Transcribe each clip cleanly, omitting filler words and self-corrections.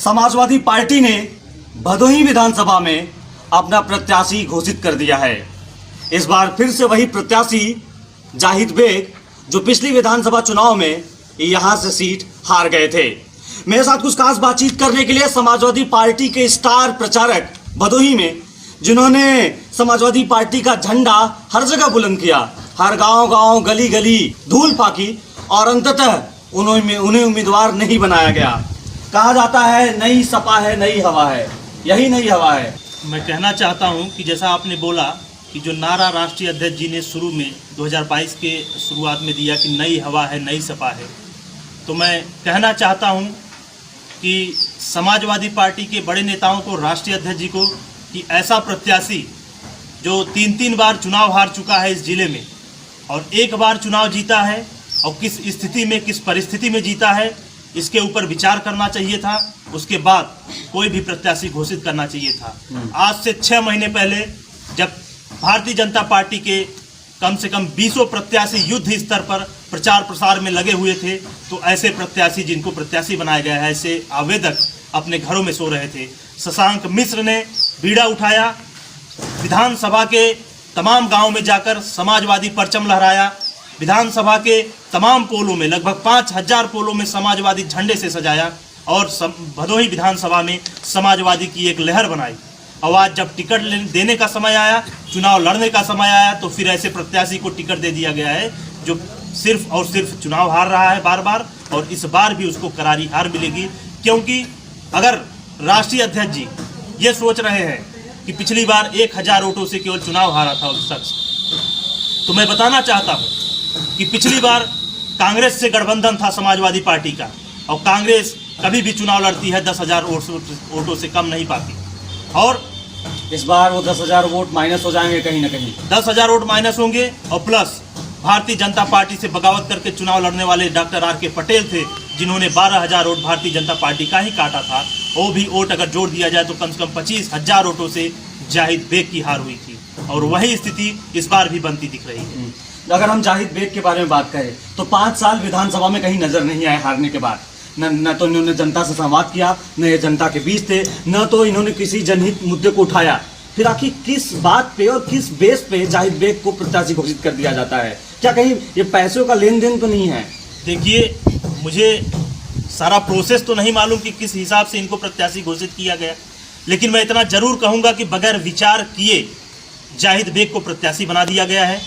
Samajwadi party ने भदोही विधानसभा में अपना प्रत्याशी घोषित कर दिया है। इस बार फिर से वही प्रत्याशी जाहिद बेग जो पिछली विधानसभा चुनाव में यहां से सीट हार गए थे। मेरे साथ कुछ खास बातचीत करने के लिए समाजवादी पार्टी के स्टार प्रचारक भदोही में, जिन्होंने समाजवादी पार्टी का झंडा हर जगह बुलंद किया, हर गांव-गांव, गली-गली धूल फाकी और अंततः उन्हें उम्मीदवार नहीं बनाया गया। कहा जाता है नई सपा है, नई हवा है, यही नई हवा है। मैं कहना चाहता हूं कि जैसा आपने बोला कि जो नारा राष्ट्रीय अध्यक्ष जी ने शुरू में 2022 के शुरुआत में दिया कि नई हवा है, नई सपा है, तो मैं कहना चाहता हूं कि समाजवादी पार्टी के बड़े नेताओं को, राष्ट्रीय अध्यक्ष जी को, कि ऐसा प्रत्याशी जो 3 बार चुनाव हार चुका है इस जिले में और एक बार चुनाव जीता है और किस स्थिति में, किस परिस्थिति में जीता है, इसके ऊपर विचार करना चाहिए था। उसके बाद कोई भी प्रत्याशी घोषित करना चाहिए था। आज से 6 महीने पहले जब भारतीय जनता पार्टी के कम से कम 20 प्रत्याशी युद्ध स्तर पर प्रचार प्रसार में लगे हुए थे, तो ऐसे प्रत्याशी जिनको प्रत्याशी बनाया गया है, ऐसे आवेदक अपने घरों में सो रहे थे। शशांक मिश्र ने बीड़ा उठाया, विधानसभा के तमाम गांव में जाकर समाजवादी परचम लहराया, विधानसभा के तमाम पोलों में, लगभग 5000 पोलों में समाजवादी झंडे से सजाया और भदोही विधानसभा में समाजवादी की एक लहर बनाई। और आज जब टिकट देने का समय आया, चुनाव लड़ने का समय आया, तो फिर ऐसे प्रत्याशी को टिकट दे दिया गया है जो सिर्फ और सिर्फ चुनाव हार रहा है बार बार, और इस बार भी उसको करारी हार मिलेगी। क्योंकि अगर राष्ट्रीय अध्यक्ष जी ये सोच रहे हैं कि पिछली बार 1000 वोटों से केवल चुनाव हारा था उस शख्स, तो मैं बताना चाहता हूँ कि पिछली बार कांग्रेस से गठबंधन था समाजवादी पार्टी का, और कांग्रेस कभी भी चुनाव लड़ती है 10,000 वोटों से कम नहीं पाती, और इस बार वो 10,000 वोट माइनस हो जाएंगे कहीं ना कहीं। 10,000 वोट माइनस होंगे, और प्लस भारतीय जनता पार्टी से बगावत करके चुनाव लड़ने वाले डॉक्टर R.K. पटेल थे, जिन्होंने 12,000 वोट भारतीय जनता पार्टी का ही काटा था। वो भी वोट अगर जोड़ दिया जाए तो कम से कम 25,000 वोटों से जाहिद बेग की हार हुई थी, और वही स्थिति इस बार भी बनती दिख रही है। अगर हम जाहिद बेग के बारे में बात करें तो 5 साल विधानसभा में कहीं नजर नहीं आए हारने के बाद। न तो इन्होंने जनता से संवाद किया, न ये जनता के बीच थे, न तो इन्होंने किसी जनहित मुद्दे को उठाया। फिर आखिर किस बात पे और किस बेस पे जाहिद बेग को प्रत्याशी घोषित कर दिया जाता है? क्या कहीं ये पैसों का लेन देन तो नहीं है? देखिए, मुझे सारा प्रोसेस तो नहीं मालूम कि किस हिसाब से इनको प्रत्याशी घोषित किया गया, लेकिन मैं इतना जरूर कहूँगा कि बगैर विचार किए जाहिद बेग को प्रत्याशी बना दिया गया है।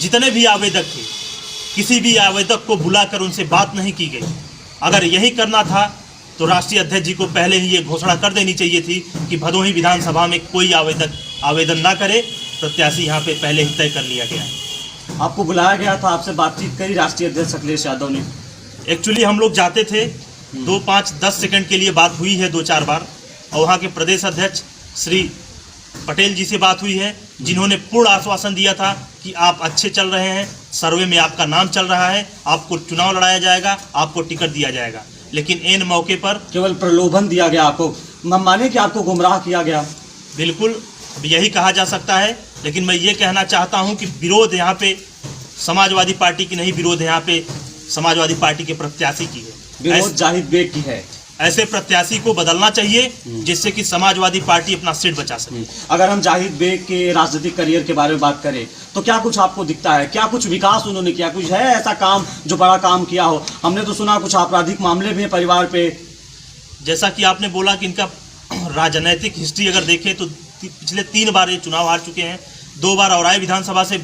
जितने भी आवेदक थे, किसी भी आवेदक को बुलाकर उनसे बात नहीं की गई। अगर यही करना था तो राष्ट्रीय अध्यक्ष जी को पहले ही ये घोषणा कर देनी चाहिए थी कि भदोही विधानसभा में कोई आवेदक आवेदन ना करे, प्रत्याशी यहाँ पे पहले ही तय कर लिया गया है। आपको बुलाया गया था, आपसे बातचीत करी राष्ट्रीय अध्यक्ष अखिलेश यादव ने? एक्चुअली हम लोग जाते थे, 2, 5, 10 सेकंड के लिए बात हुई है 2-4 बार, और वहाँ के प्रदेश अध्यक्ष श्री पटेल जी से बात हुई है, जिन्होंने पूर्ण आश्वासन दिया था कि आप अच्छे चल रहे हैं, सर्वे में आपका नाम चल रहा है, आपको चुनाव लड़ाया जाएगा, आपको टिकट दिया जाएगा। लेकिन इन मौके पर केवल प्रलोभन दिया गया आपको, माने कि आपको गुमराह किया गया। बिल्कुल यही कहा जा सकता है, लेकिन मैं ये कहना चाहता हूँ कि विरोध यहाँ पे समाजवादी पार्टी की नहीं, विरोध यहाँ पे समाजवादी पार्टी के प्रत्याशी की है, विरोध जाहिद बेग की है। ऐसे प्रत्याशी को बदलना चाहिए जिससे कि समाजवादी पार्टी अपना सीट बचा सके। अगर हम जाहिद बेग के राजनीतिक करियर के बारे में बात करें तो क्या कुछ आपको दिखता है? क्या कुछ विकास उन्होंने किया? कुछ है ऐसा काम जो बड़ा काम किया हो? हमने तो सुना कुछ आपराधिक मामले भी हैं परिवार पे। जैसा कि आपने बोला कि इनका राजनैतिक हिस्ट्री अगर देखें तो पिछले 3 बार ये चुनाव हार चुके हैं। 2 बार औराई विधानसभा से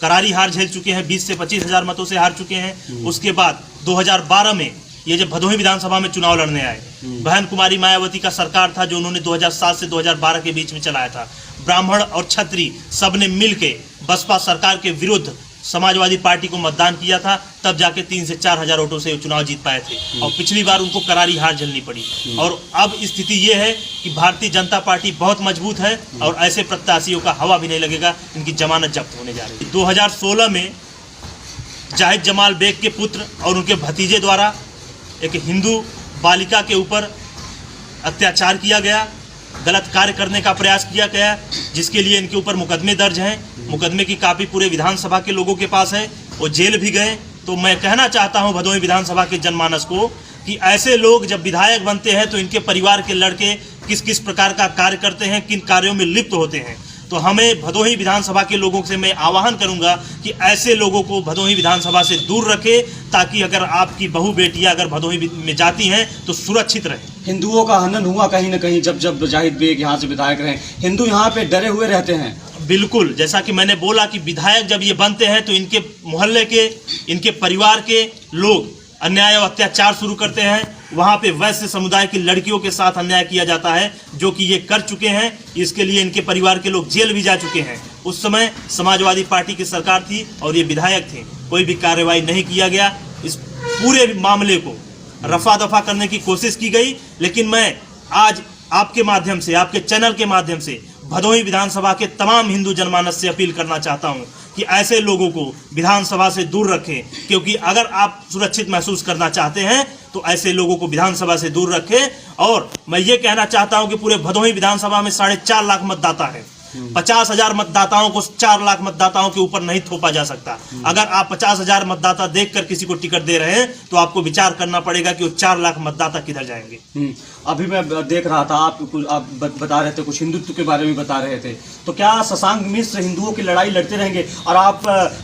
करारी हार झेल चुके हैं, 20 से 25,000 मतों से हार चुके हैं। उसके बाद 2012 में ये जब भदोही विधानसभा में चुनाव लड़ने आए, बहन कुमारी मायावती का सरकार था जो उन्होंने 2007 से 2012 के बीच में चलाया था। ब्राह्मण और क्षत्रिय सब ने मिलके बसपा सरकार के विरुद्ध समाजवादी पार्टी को मतदान किया था, तब जाके 3 से 4,000 वोटों से चुनाव जीत पाए थे, और पिछली बार उनको करारी हार झेलनी पड़ी। और अब स्थिति ये है कि भारतीय जनता पार्टी बहुत मजबूत है और ऐसे प्रत्याशियों का हवा भी नहीं लगेगा, इनकी जमानत जब्त होने जा रही है। 2016 में जाहिद जमाल बेग के पुत्र और उनके भतीजे द्वारा एक हिंदू बालिका के ऊपर अत्याचार किया गया, गलत कार्य करने का प्रयास किया गया, जिसके लिए इनके ऊपर मुकदमे दर्ज हैं। मुकदमे की कापी पूरे विधानसभा के लोगों के पास है, वो जेल भी गए। तो मैं कहना चाहता हूं भदोही विधानसभा के जनमानस को कि ऐसे लोग जब विधायक बनते हैं तो इनके परिवार के लड़के किस किस प्रकार का कार्य करते हैं, किन कार्यों में लिप्त होते हैं। तो हमें भदोही विधानसभा के लोगों से मैं आह्वान करूंगा कि ऐसे लोगों को भदोही विधानसभा से दूर रखें, ताकि अगर आपकी बहू बेटियां अगर भदोही में जाती हैं तो सुरक्षित रहें। हिंदुओं का हनन हुआ कहीं न कहीं, जब जब जाहिद बेग यहाँ से विधायक रहे, हिंदू यहाँ पे डरे हुए रहते हैं। बिल्कुल, जैसा कि मैंने बोला कि विधायक जब ये बनते हैं तो इनके मोहल्ले के, इनके परिवार के लोग अन्याय और अत्याचार शुरू करते हैं। वहाँ पे वैश्य समुदाय की लड़कियों के साथ अन्याय किया जाता है, जो कि ये कर चुके हैं। इसके लिए इनके परिवार के लोग जेल भी जा चुके हैं। उस समय समाजवादी पार्टी की सरकार थी और ये विधायक थे, कोई भी कार्रवाई नहीं किया गया। इस पूरे मामले को रफा दफा करने की कोशिश की गई। लेकिन मैं आज आपके माध्यम से, आपके चैनल के माध्यम से भदोही विधानसभा के तमाम हिंदू जनमानस से अपील करना चाहता हूं कि ऐसे लोगों को विधानसभा से दूर रखें, क्योंकि अगर आप सुरक्षित महसूस करना चाहते हैं तो ऐसे लोगों को विधानसभा से दूर रखें। और मैं ये कहना चाहता हूं कि पूरे भदोही विधानसभा में 4.5 लाख मतदाता है। 50,000 मतदाताओं को 4 लाख मतदाताओं के ऊपर नहीं थोपा जा सकता। अगर आप 50,000 मतदाता देखकर किसी को टिकट दे रहे हैं तो आपको विचार करना पड़ेगा कि वो 4 लाख मतदाता किधर जाएंगे। अभी मैं देख रहा था, आप बता रहे थे, कुछ हिंदुत्व के बारे में बता रहे थे, तो क्या शशांक मिश्र हिंदुओं की लड़ाई लड़ते रहेंगे? और आप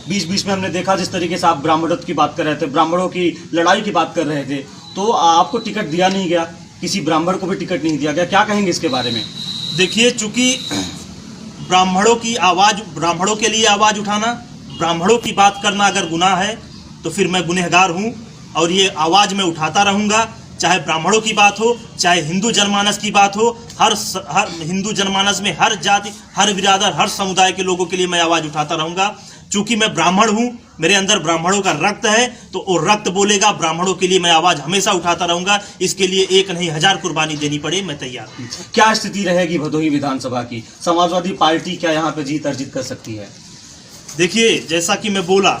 बीच बीच में हमने देखा जिस तरीके से आप ब्राह्मणत्व की बात कर रहे थे, ब्राह्मणों की लड़ाई की बात कर रहे थे, तो आपको टिकट दिया नहीं गया, किसी ब्राह्मण को भी टिकट नहीं दिया गया, क्या कहेंगे इसके बारे में? देखिए, चूंकि ब्राह्मणों की आवाज़, ब्राह्मणों के लिए आवाज़ उठाना, ब्राह्मणों की बात करना अगर गुनाह है तो फिर मैं गुनहगार हूँ और ये आवाज़ मैं उठाता रहूँगा। चाहे ब्राह्मणों की बात हो, चाहे हिंदू जनमानस की बात हो, हर हिंदू जनमानस में हर जाति, हर बिरादर, हर समुदाय के लोगों के लिए मैं आवाज़ उठाता रहूँगा। चूँकि मैं ब्राह्मण हूँ, मेरे अंदर ब्राह्मणों का रक्त है, तो वो रक्त बोलेगा। ब्राह्मणों के लिए मैं आवाज़ हमेशा उठाता रहूँगा। इसके लिए 1 नहीं 1000 कुर्बानी देनी पड़े, मैं तैयार हूँ। क्या स्थिति रहेगी भदोही विधानसभा की? समाजवादी पार्टी क्या यहाँ पे जीत अर्जित कर सकती है? देखिए, जैसा कि मैं बोला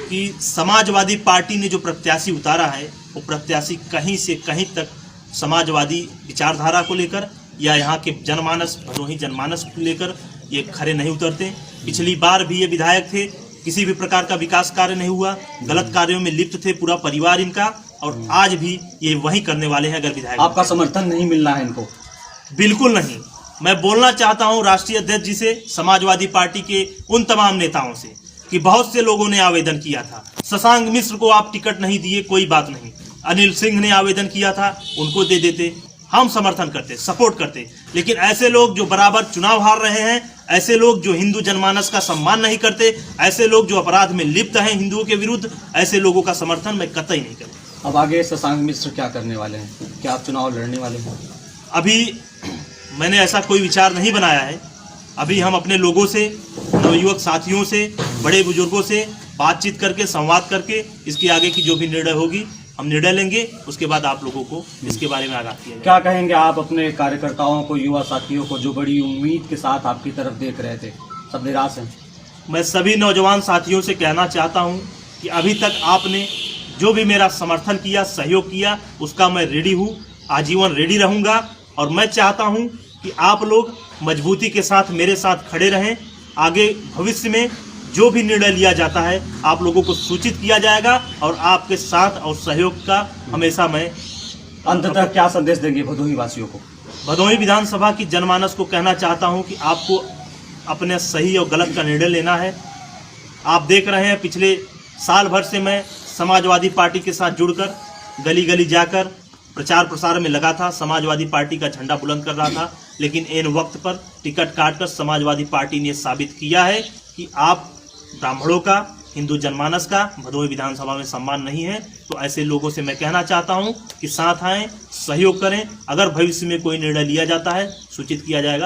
कि समाजवादी पार्टी ने जो प्रत्याशी उतारा है, वो प्रत्याशी कहीं से कहीं तक समाजवादी विचारधारा को लेकर या यहाँ के जनमानस, भदोही जनमानस को लेकर ये खरे नहीं उतरते। पिछली बार भी ये विधायक थे, किसी भी प्रकार का विकास कार्य नहीं हुआ, गलत कार्यों में लिप्त थे पूरा परिवार इनका, और आज भी ये वही करने वाले हैं। अगर विधायक आपका समर्थन नहीं मिलना है इनको? बिल्कुल नहीं। मैं बोलना चाहता हूँ राष्ट्रीय अध्यक्ष जी से, समाजवादी पार्टी के उन तमाम नेताओं से कि बहुत से लोगों ने आवेदन किया था। शशांक मिश्र को आप टिकट नहीं दिए, कोई बात नहीं। अनिल सिंह ने आवेदन किया था, उनको दे देते, हम समर्थन करते, सपोर्ट करते। लेकिन ऐसे लोग जो बराबर चुनाव हार रहे हैं, ऐसे लोग जो हिंदू जनमानस का सम्मान नहीं करते, ऐसे लोग जो अपराध में लिप्त हैं हिंदुओं के विरुद्ध, ऐसे लोगों का समर्थन मैं कतई नहीं करूँगा। अब आगे शशांक मिश्र क्या करने वाले हैं? क्या आप चुनाव लड़ने वाले हैं? अभी मैंने ऐसा कोई विचार नहीं बनाया है। अभी हम अपने लोगों से, नवयुवक साथियों से, बड़े बुजुर्गों से बातचीत करके, संवाद करके इसके आगे की जो भी निर्णय होगी हम निर्णय लेंगे। उसके बाद आप लोगों को इसके बारे में आगाह किया जाएगा। क्या कहेंगे आप अपने कार्यकर्ताओं को, युवा साथियों को, जो बड़ी उम्मीद के साथ आपकी तरफ देख रहे थे, सब निराश हैं? मैं सभी नौजवान साथियों से कहना चाहता हूं कि अभी तक आपने जो भी मेरा समर्थन किया, सहयोग किया, उसका मैं रेडी हूं, आजीवन रेडी रहूंगा। और मैं चाहता हूं कि आप लोग मजबूती के साथ मेरे साथ खड़े रहें। आगे भविष्य में जो भी निर्णय लिया जाता है आप लोगों को सूचित किया जाएगा और आपके साथ और सहयोग का हमेशा मैं। अंततः क्या संदेश देंगे भदोही वासियों को? भदोही विधानसभा की जनमानस को कहना चाहता हूं कि आपको अपने सही और गलत का निर्णय लेना है। आप देख रहे हैं, पिछले साल भर से मैं समाजवादी पार्टी के साथ जुड़कर गली गली जाकर प्रचार प्रसार में लगा था, समाजवादी पार्टी का झंडा बुलंद कर रहा था। लेकिन इन वक्त पर टिकट काटकर समाजवादी पार्टी ने साबित किया है कि आप ब्राह्मणों का, हिंदू जनमानस का भदोही विधानसभा में सम्मान नहीं है। तो ऐसे लोगों से मैं कहना चाहता हूं कि साथ आएं, सहयोग करें। अगर भविष्य में कोई निर्णय लिया जाता है सूचित किया जाएगा।